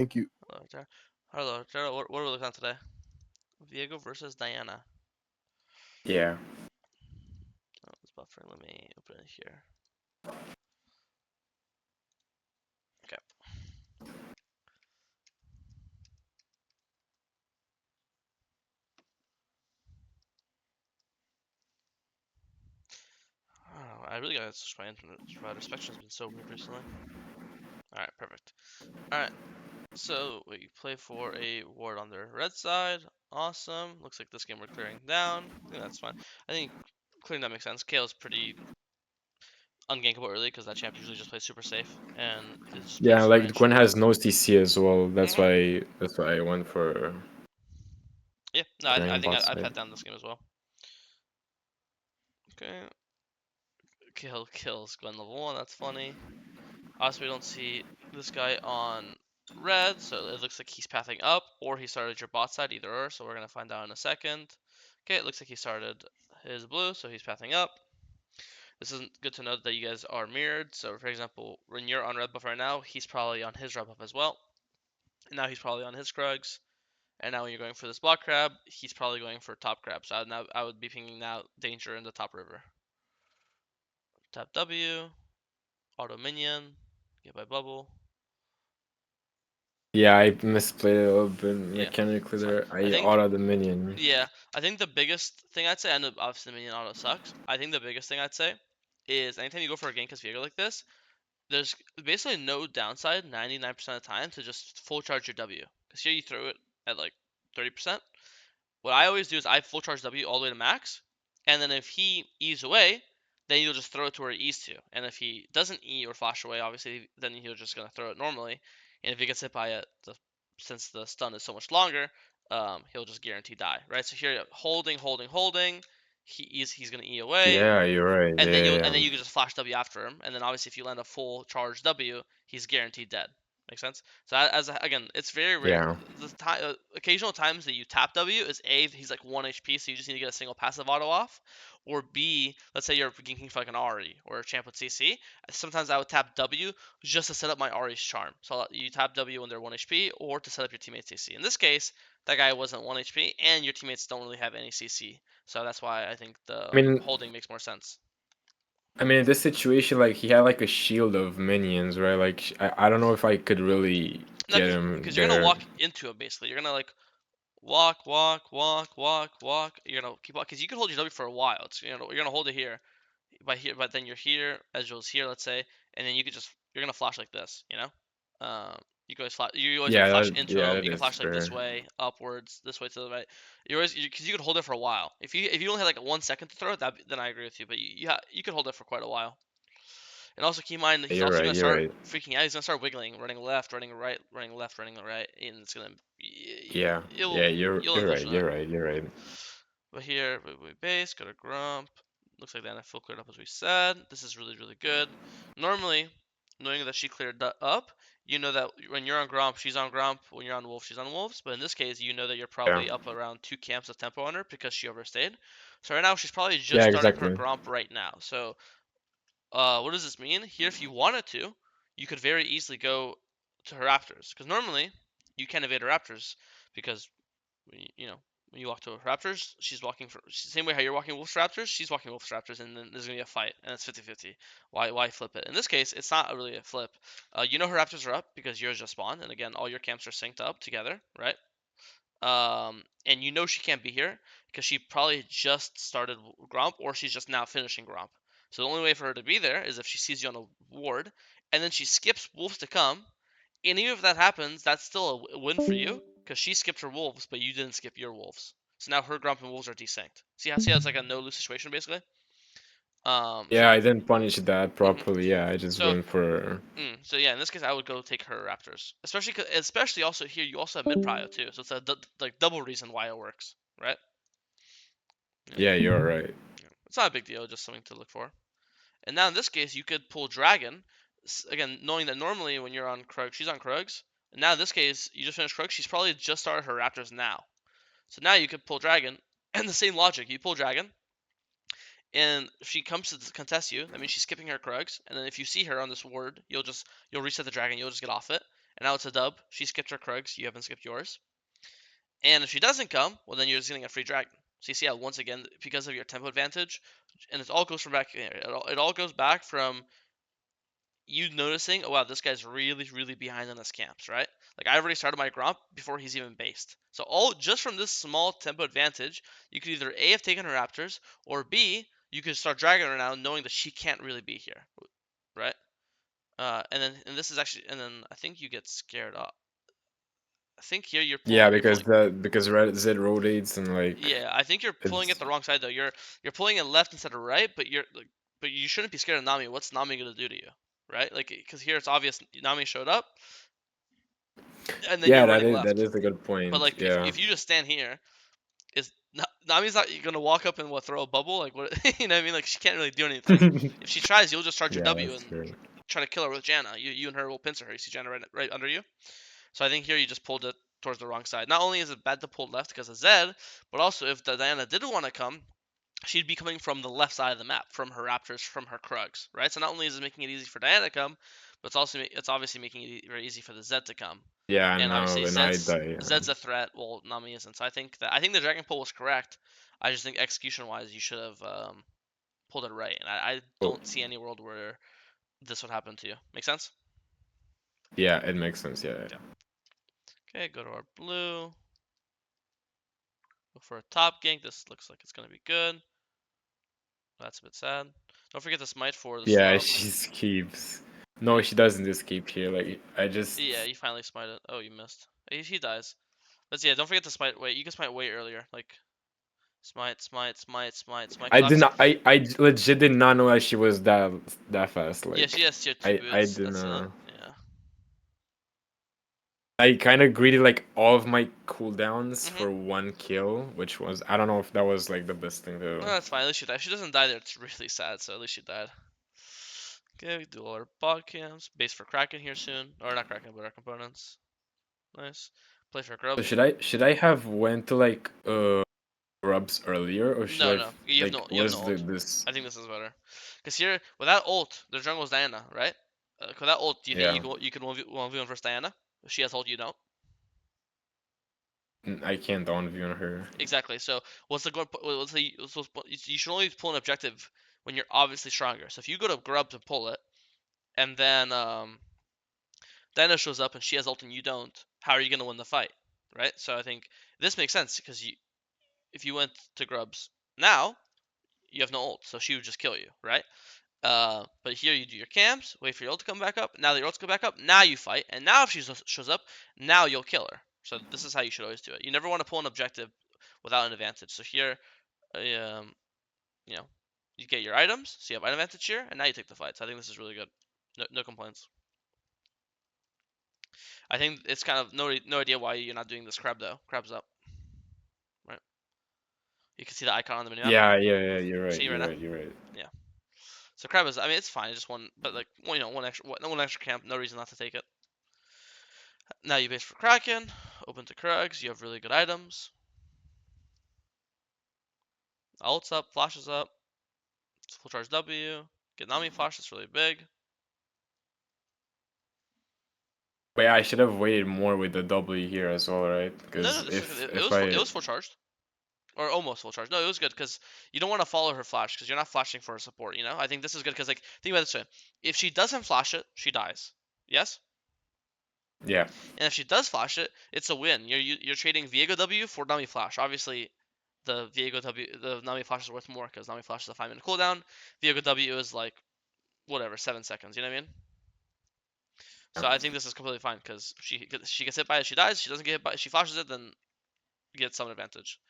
Thank you. Hello, Jared. Hello, Jared. What are we looking at today? Viego versus Diana. Yeah. Oh, it's buffering. Let me open it here. Okay. Oh, I really gotta switch my internet provider. Spectrum's been so weird recently. Alright, perfect. Alright, so we play for a ward on their red side. Awesome. Looks like this game we're clearing down. I think that's fine. I think clearing that makes sense. Kale's pretty ungankable early because that champ usually just plays super safe and is pretty Yeah, super like Gwen interesting. has no CC as well. That's Mm-hmm. why that's why I went for Yeah, no, I clearing think bot I side. pat down this game as well. Okay, kills Gwen level 1, that's funny. Also, we don't see this guy on red, so it looks like he's pathing up, or he started your bot side, either or, so we're going to find out in a second. Okay, it looks like he started his blue, so he's pathing up. This is good to know that you guys are mirrored, so for example, when you're on red buff right now, he's probably on his red buff as well, and now he's probably on his Krugs, and now when you're going for this block crab, he's probably going for top crab, so I would be pinging now danger in the top river. Tap W, auto minion, get by bubble. Yeah, I misplayed it a little bit Yeah, mechanically it's fine. there. I I think, auto the minion. yeah, I think the biggest thing I'd say, I know obviously the minion auto sucks. I think the biggest thing I'd say is anytime you go for a gank as Viego like this, there's basically no downside 99% of the time to just full charge your W. Because here you throw it at like 30%. What I always do is I full charge W all the way to max, and then if he E's away, then you'll just throw it to where he E's to. And if he doesn't E or flash away, obviously, then he'll just gonna throw it normally. And if he gets hit by it, since the stun is so much longer, he'll just guarantee die, right? So here, holding, he's gonna E away, Yeah, you're right. and then Yeah. you can just flash W after him, and then obviously if you land a full charge W, he's guaranteed dead. Make sense? So again, it's very rare. Yeah. The occasional times that you tap W is A, he's like 1 HP, so you just need to get a single passive auto off, or B, let's say you're ganking for like an Ari or a champ with CC. Sometimes I would tap W just to set up my Ari's charm. So you tap W when they're 1 HP, or to set up your teammate's CC. In this case, that guy wasn't 1 HP, and your teammates don't really have any CC. So that's why I think I the mean holding makes more sense. I mean in this situation like he had like a shield of minions, right? Like I don't know if I could really No, get him because you're gonna there. walk into it basically. You're gonna like walk. You're gonna keep walking because you can hold your W for a while. It's you're gonna hold it here, but then you're here, Ezreal's here, let's say, and then you're gonna flash like this, you know. You can always flash. You always gonna flash into Yeah, him. that You can is flash like this fair. way, upwards, this way to the right. You always because you could hold it for a while. If you only had like 1 second to throw it, then I agree with you. But you could hold it for quite a while. And also keep in mind that he's You're also right, gonna you're start right. freaking out. He's gonna start wiggling, running left, running right, running left, running right, and it's gonna Yeah. Yeah, you'll right, envision it. you're right, you're right. But here we base, go to Grump. Looks like the NFL cleared up as we said. This is really good. Normally, knowing that she cleared up, you know that when you're on Grump, she's on Grump. When you're on Wolf, she's on Wolves. But in this case, you know that you're Yeah. probably up around 2 camps of tempo on her because she overstayed. So right now, she's probably just Yeah, starting her exactly. Grump right now. So what does this mean? Here, if you wanted to, you could very easily go to her Raptors. Because normally, you can't evade her Raptors because, you know, when you walk to her Raptors, she's walking for same way how you're walking Wolf's Raptors, she's walking Wolf's Raptors, and then there's gonna be a fight, and it's 50-50. Why flip it? In this case, it's not really a flip. You know her Raptors are up because yours just spawned, and again, all your camps are synced up together, right? And you know she can't be here because she probably just started Gromp or she's just now finishing Gromp. So the only way for her to be there is if she sees you on a ward, and then she skips wolves to come. And even if that happens, that's still a win for you because she skipped her wolves, but you didn't skip your wolves. So now her Gromp and wolves are desynced. See how it's like a no lose situation basically. So Yeah, I didn't punish that mhm. properly. Yeah, I just so went for. so yeah, in this case, I would go take her Raptors, especially also here you also have mid prio too, so it's a like double reason why it works, right? Yeah. Yeah, you're right. Yeah. It's not a big deal, just something to look for. And now in this case, you could pull Dragon, again knowing that normally when you're on Krug, she's on Krugs. And now in this case, you just finished Krug, she's probably just started her Raptors now. So now you could pull Dragon, and the same logic, you pull Dragon, and if she comes to contest you, that means she's skipping her Krugs, and then if you see her on this ward, you'll reset the Dragon, you'll just get off it, and now it's a dub. She skipped her Krugs, you haven't skipped yours. And if she doesn't come, well, then you're just getting a free dragon. So you see how, once again, because of your tempo advantage, and it all goes from back here. It all goes back from you noticing, oh wow, this guy's really, really behind on his camps, right? Like I already started my Gromp before he's even based. So all just from this small tempo advantage, you could either A, have taken her Raptors, or B, you could start dragging her now knowing that she can't really be here, right? And this is actually, and then I think you get scared off. I think here Yeah, you're pulling. because Red Zed rotates and like Yeah, I think you're pulling it it's the wrong side though. You're pulling it left instead of right, but you're like, but you shouldn't be scared of Nami. What's Nami gonna do to you, right? Like, because here it's obvious Nami showed up, and then yeah, you're running that left. is a good But point. like, Yeah. if you just stand here, is Nami's not gonna walk up and what, throw a bubble? Like what? You know what I mean? Like she can't really do anything. If she tries, you'll just charge your Yeah, W that's and true. try to kill her with Janna. You and her will pincer her. You see Janna right under you. So I think here you just pulled it towards the wrong side. Not only is it bad to pull left because of Zed, but also if the Diana did want to come, she'd be coming from the left side of the map, from her Raptors, from her Krugs, right? So not only is it making it easy for Diana to come, but it's obviously making it very easy for the Zed to come. Yeah, And no, obviously and I die. Zed's a threat, while Nami isn't. So I think the Dragon Pull was correct. I just think execution wise, you should have pulled it right, and I Oh, don't see any world where this would happen to you. Make sense? yeah, it makes sense. Yeah. Yeah. Okay, go to our blue. Go for a top gank. This looks like it's gonna be good. That's a bit sad. Don't forget to smite for the Yeah, slow. she keeps. No, she doesn't just keep here. Like I just. Yeah, you finally smited. Oh, you missed. He dies. But yeah, don't forget to smite. Wait, you can smite way earlier. Like smite, smite, smite, smite, smite. I Cause did obviously, not. I legit did not know that she was that fast. yeah, she Like has tier two I boots. didn't. That's it. Yeah. I kind of greeted like all of my cooldowns Mhm. for one kill, which was I don't know if that was like the best thing to No, do. that's fine. At least she died. If she doesn't die there, it's really sad. So at least she died. Okay, we do all our bot camps. Base for Kraken here soon. Or not Kraken, but our components. Nice. Play for So Grubs. should I have went to like grubs earlier or should No, I no, like you have no where's the ult. this? I think this is better. Because here, without ult, the jungle's Diana, right? Without ult, do you think Yeah, you can 1v1 versus Diana? If she has ult, you don't. I can't on view on her. Exactly. So what's the what's the you should only pull an objective when you're obviously stronger. So if you go to grubs and pull it, and then Diana shows up and she has ult and you don't, how are you gonna win the fight, right? So I think this makes sense because if you went to grubs now, you have no ult, so she would just kill you, right? But here you do your camps, wait for your ult to come back up. Now that your ult's come back up, now you fight, and now if she shows up, now you'll kill her. So this is how you should always do it. You never want to pull an objective without an advantage. So here, um, you know, you get your items, so you have item advantage here, and now you take the fight. So I think this is really good. No complaints. I think it's kind of no idea why you're not doing this crab though. Crab's up, right? You can see the icon on the minimap. Yeah, you're right, See right now? you're right. Yeah. So crab is, I mean, it's fine. It's just one, but like, one extra camp. No reason not to take it. Now you base for Kraken, open to Krugs, you have really good items. Ult's up, flash is up, full charge W, get Nami flash, that's really big. But yeah, I should have waited more with the W here as well, right? No, no, Because this is good. if It I was full charged. Or almost full charge. No, it was good because you don't want to follow her flash because you're not flashing for her support, you know? I think this is good because, like, think about it this way. If she doesn't flash it, she dies. Yes? yeah. And if she does flash it, it's a win. You're trading Viego W for Nami flash. Obviously, the Nami flash is worth more because Nami flash is a 5-minute cooldown. Viego W is like whatever, 7 seconds. You know what I mean? So I think this is completely fine because she gets hit by it, she dies. She doesn't get hit by it, she flashes it, then gets some advantage.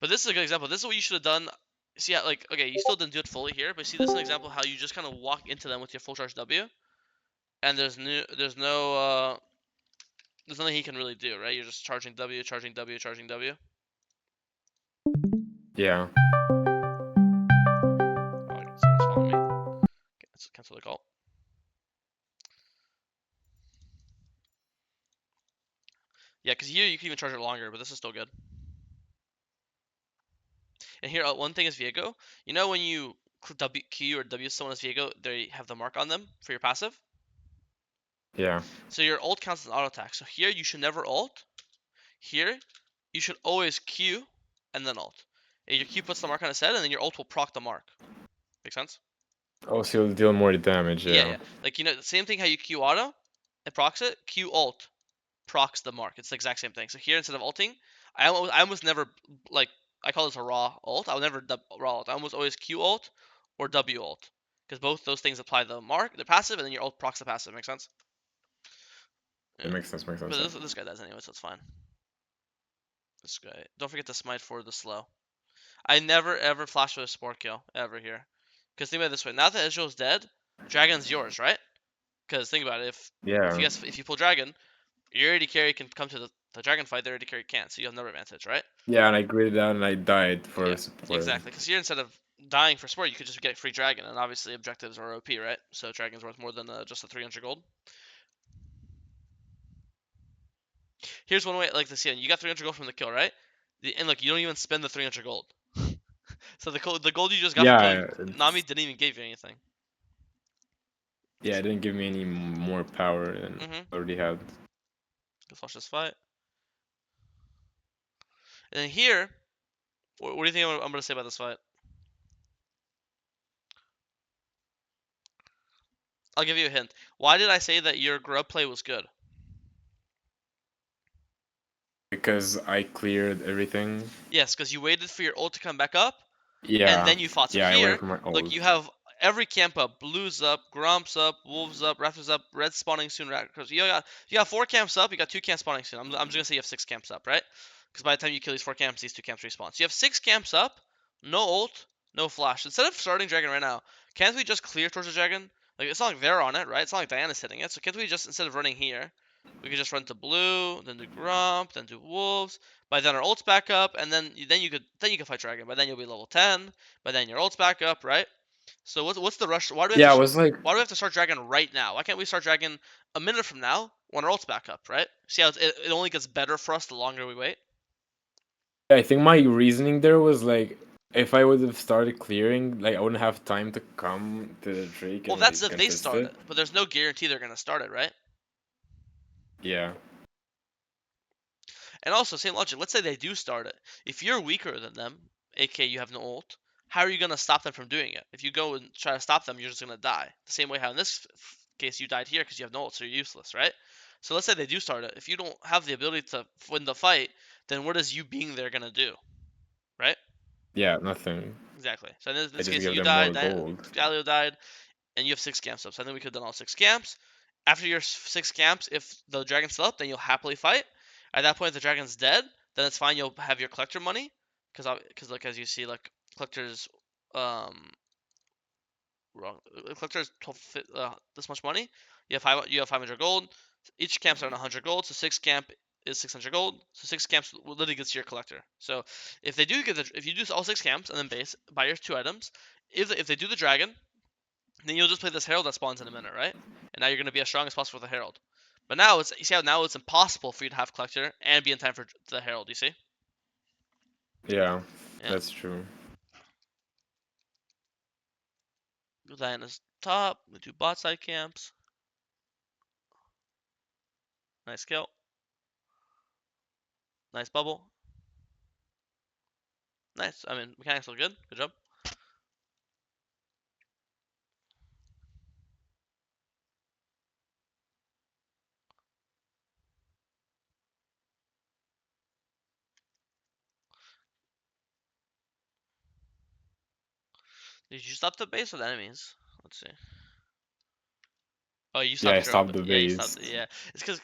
But this is a good example. This is what you should have done. See, how, like, okay, you still didn't do it fully here, but see, this is an example how you just kind of walk into them with your full charge W, and there's nothing he can really do, right? You're just charging W, charging W, charging W. Yeah. Oh, someone's following me. Okay, let's cancel the call. Yeah, because here you can even charge it longer, but this is still good. And here, one thing is Viego. You know when you Q or W someone as Viego, they have the mark on them for your passive? Yeah. So your ult counts as auto attack. So here you should never ult. Here you should always Q and then ult. And your Q puts the mark on its head, and then your ult will proc the mark. Make sense? Oh, so you'll deal more damage. Yeah, Yeah. yeah. Like the same thing how you Q auto, it procs it. Q ult procs the mark. It's the exact same thing. So here instead of ulting, I almost never like I call this a raw ult. I would never raw ult. I almost always Q ult or W ult because both those things apply the mark, the passive, and then your ult procs the passive. Make sense? It Yeah. makes sense. Makes But sense. this guy does anyway, so it's fine. This guy. Don't forget to smite for the slow. I never ever flash with a sport kill ever here. Because think about it this way: now that Ezreal's dead, Dragon's yours, right? Because think about it: Yeah. if you pull Dragon, your AD carry can come to the Dragon fight. Their AD carry can't, so you have no advantage, right? Yeah, and I graded out and I died Yeah, for support. exactly. Because here instead of dying for sport, you could just get free Dragon, and obviously objectives are OP, right? So Dragon's worth more than just a 300 gold. Here's one way like this: you got 300 gold from the kill, right? And look, you don't even spend the 300 gold. So the gold you just got from killing Yeah, Nami didn't even give you anything. yeah, it didn't give me any more power than Mm-hmm. I already had. Let's watch this fight. And then here, what do you think I'm going to say about this fight? I'll give you a hint. Why did I say that your grub play was good? Because I cleared everything. Yes, because you waited for your ult to come back up, and Yeah, then you fought. So yeah, I waited here, for my look, ult. you have every camp up: Blues up, Grumps up, Wolves up, Raptors up, Red spawning soon. Raptors. You got 4 camps up. You got 2 camps spawning soon. I'm just gonna say you have 6 camps up, right? Because by the time you kill these 4 camps, these 2 camps respawn. So you have 6 camps up, no ult, no flash. Instead of starting Dragon right now, can't we just clear towards the Dragon? Like it's not like they're on it, right? It's not like Diana's hitting it. So can't we just instead of running here, we could just run to Blue, then to Grump, then to Wolves. By then our ult's back up, and then you could fight Dragon. By then you'll be level 10. By then your ult's back up, right? So what's the rush? Yeah, I was like, Why do we have to start Dragon right now? Why can't we start Dragon a minute from now when our ult's back up, right? See how it only gets better for us the longer we wait. I think my reasoning there was like, if I would have started clearing, like I wouldn't have time to come to the Drake Well, and that's like if they contest start it. it, but there's no guarantee they're gonna start it, right? Yeah, And also, same logic. Let's say they do start it. If you're weaker than them, aka you have no ult, how are you gonna stop them from doing it? If you go and try to stop them, you're just gonna die. The same way how in this case you died here because you have no ult, so you're useless, right? So let's say they do start it. If you don't have the ability to win the fight, then what is you being there gonna do, right? yeah, nothing. Exactly. So in I this just case, give you them more died, gold. Galio died, and you have 6 camps up. So I think we could have done all 6 camps. After your 6 camps, if the dragon's still up, then you'll happily fight. At that point, if the dragon's dead, then it's fine. You'll have your collector money, because like as you see, like collectors, um, wrong. Collectors this much money. You have 500 gold. Each camp's around 100 gold, so 6 camp is 600 gold. So 6 camps literally gets your collector. So if they do if you do all 6 camps and then base buy your 2 items, if they do the dragon, then you'll just play this herald that spawns in a minute, right? And now you're gonna be as strong as possible with the herald. But now you see how now it's impossible for you to have collector and be in time for the herald. You see? Yeah, Yeah. that's true. Diana's top. We do bot side camps. Nice kill. Nice bubble. Nice. I mean, mechanics look good. Good job. Did you stop the base or the enemies? Let's see. Oh, you Yeah, I stopped your own. stopped But the yeah, you base. stopped. Yeah, it's because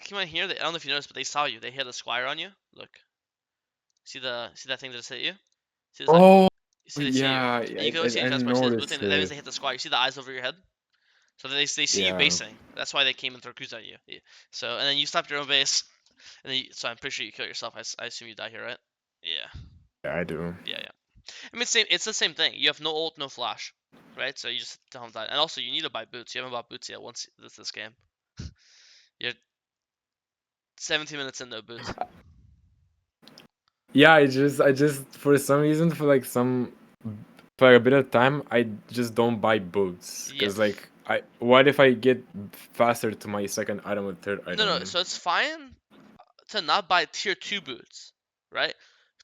come on here. I don't know if you noticed, but they saw you. They hit a squire on you. Look. See that thing that just hit you? See this? Oh, You see they see you, yeah, and you can always see any I transport. See this blue thing? noticed That means it. they hit the squire. You see the eyes over your head? So they see you Yeah, basing. That's why they came and threw Kuz at you. So and then you stopped your own base, and then so I'm pretty sure you killed yourself. I assume you die here, right? Yeah, yeah, I do. yeah. I mean, same. It's the same thing. You have no ult, no flash, right? So you just don't die. And also, you need to buy boots. You haven't bought boots yet. Once this game, you're 17 minutes in, no boots. Yeah, I just for some reason for like a bit of time I just don't buy boots Yeah, because like I what if I get faster to my second item or third No, no. item? So it's fine to not buy tier two boots, right?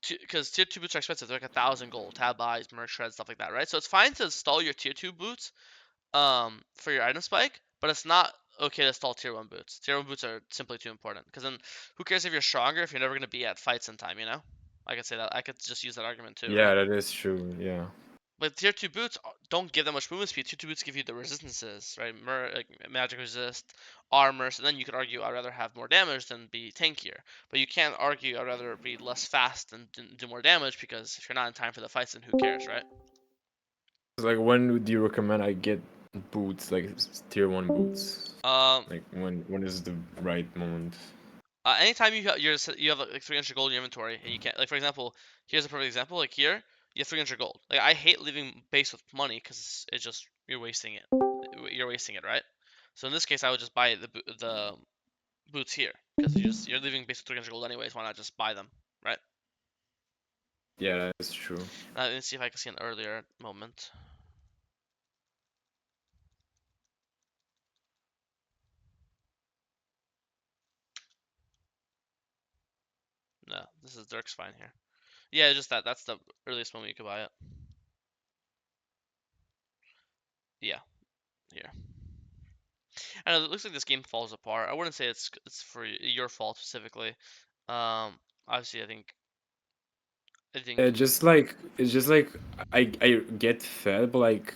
Because tier two boots are expensive. They're like 1,000 gold. Tab buys, merch shred, stuff like that, right? So it's fine to install your tier two boots for your item spike, but it's not okay to install tier one boots. Tier one boots are simply too important. Because then, who cares if you're stronger if you're never gonna be at fights in time? You know? I could say that. I could just use that argument too, Yeah, right? that is true. Yeah. But tier two boots don't give that much movement speed. Tier two boots give you the resistances, right? Like magic resist, armor. So then you could argue I'd rather have more damage than be tankier. But you can't argue I'd rather be less fast and do more damage because if you're not in time for the fights, then who cares, right? Like, when would you recommend I get boots, like tier one boots? Um, Like, when is the right moment? anytime you have like 300 gold in your inventory and you can't, like, for example, here's a perfect example. Like here, you have 300 gold. Like, I hate leaving base with money because it's just you're wasting it. You're wasting it, right? So in this case, I would just buy the boots here because you're leaving base with 300 gold anyways. Why not just buy them, right? Yeah, that is true. Let me see if I can see an earlier moment. No, this is Dirk's fine here. Yeah, just that. That's the earliest moment you could buy it. Yeah, here. I know it looks like this game falls apart. I wouldn't say it's for your fault specifically. Obviously, I think It's just like I get fed, but like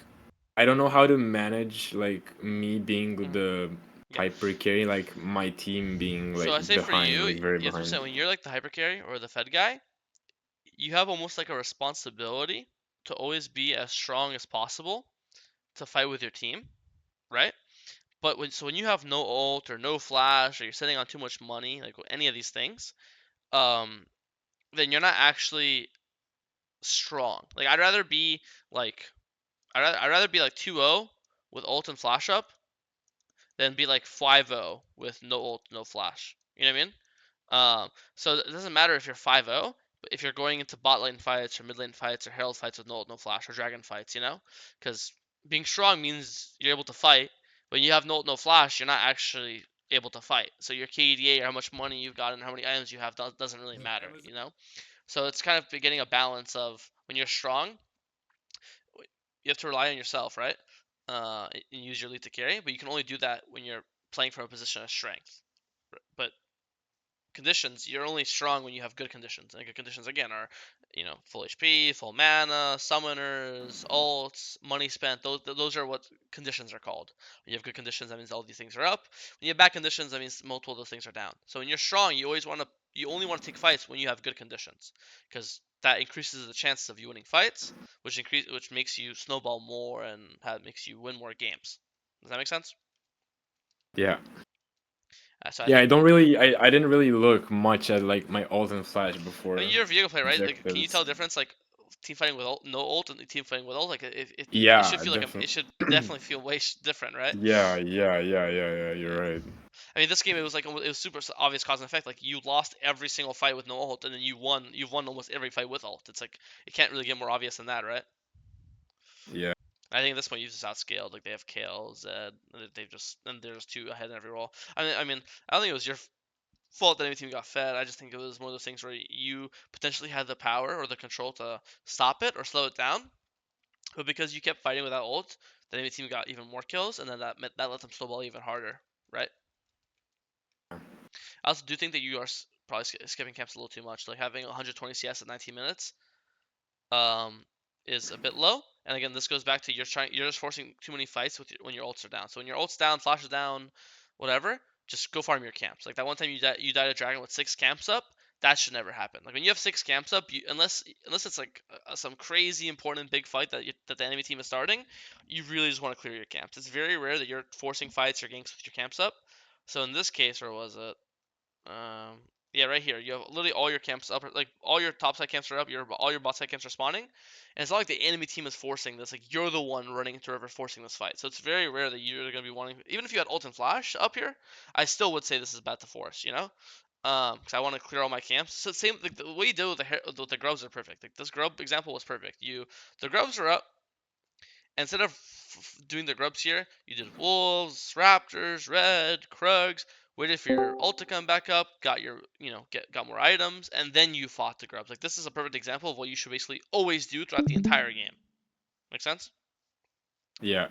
I don't know how to manage like me being mhm, the yeah. hyper carry, like my team being So like I say for behind, you, like very you have to behind. understand when you're like the hyper carry or the fed guy, you have almost like a responsibility to always be as strong as possible to fight with your team, right? But when you have no ult or no flash or you're sitting on too much money, like any of these things, um, then you're not actually strong. Like like I'd rather be like 2-0 with ult and flash up than be like 5-0 with no ult, no flash. You know what I mean? So it doesn't matter if you're 5-0, but if you're going into bot lane fights or mid lane fights or herald fights with no ult, no flash or dragon fights, you know? Because being strong means you're able to fight. When you have no ult, no flash, you're not actually able to fight. So your KDA or how much money you've got and how many items you have doesn't really matter, you know? So it's kind of getting a balance of when you're strong, you have to rely on yourself, right? And use your lead to carry, but you can only do that when you're playing from a position of strength. But conditions, you're only strong when you have good conditions. And good conditions again are, full HP, full mana, summoners, ults, money spent. Those are what conditions are called. When you have good conditions, that means all these things are up. When you have bad conditions, that means multiple of those things are down. So when you're strong, you only want to take fights when you have good conditions, because that increases the chances of you winning fights, which makes you snowball more and makes you win more games. Does that make sense? Yeah. So I Yeah, think I didn't really look much at like my ult and flash I mean, before you're a Viego player, right? Like, can you tell objectives. the difference, like team fighting with ult, no ult and team fighting with ult? Like, it should Yeah, feel like it definitely. should definitely feel way different, right? Yeah. You're Yeah. right. I mean, this game it was like it was super obvious cause and effect. Like, you lost every single fight with no ult, and then you won. You've won almost every fight with ult. It's like it can't really get more obvious than that, right? Yeah. I think at this point you've just outscaled. Like, they have Kale, Zed, and they're just two ahead in every role. I mean, I don't think it was your fault that any team got fed. I just think it was one of those things where you potentially had the power or the control to stop it or slow it down. But because you kept fighting without ult, the enemy team got even more kills, and then that let them snowball even harder, right? I also do think that you are probably skipping camps a little too much. Like, having 120 CS at 19 minutes um, is a bit low. And again, this goes back to you're just forcing too many fights when your ults are down. So when your ults down, flash is down, whatever, just go farm your camps. Like that one time you died a dragon with 6 camps up, that should never happen. Like when you have 6 camps up, unless it's like some crazy important big fight that the enemy team is starting, you really just want to clear your camps. It's very rare that you're forcing fights or ganks with your camps up. So in this case, where was it? Um, yeah, right here. You have literally all your camps up, like all your top side camps are up. All your bot side camps are spawning, and it's not like the enemy team is forcing this. Like, you're the one running into river forcing this fight. So it's very rare that you're gonna be wanting. Even if you had ult and flash up here, I still would say this is bad to force. Because I want to clear all my camps. So same, like the way you do with the grubs are perfect. Like this grub example was perfect. The grubs are up, Instead of doing the grubs here, you did wolves, raptors, red, krugs. Waited for your ult to come back up, got your got more items, and then you fought the grubs. Like this is a perfect example of what you should basically always do throughout the entire game. Make sense? Yeah.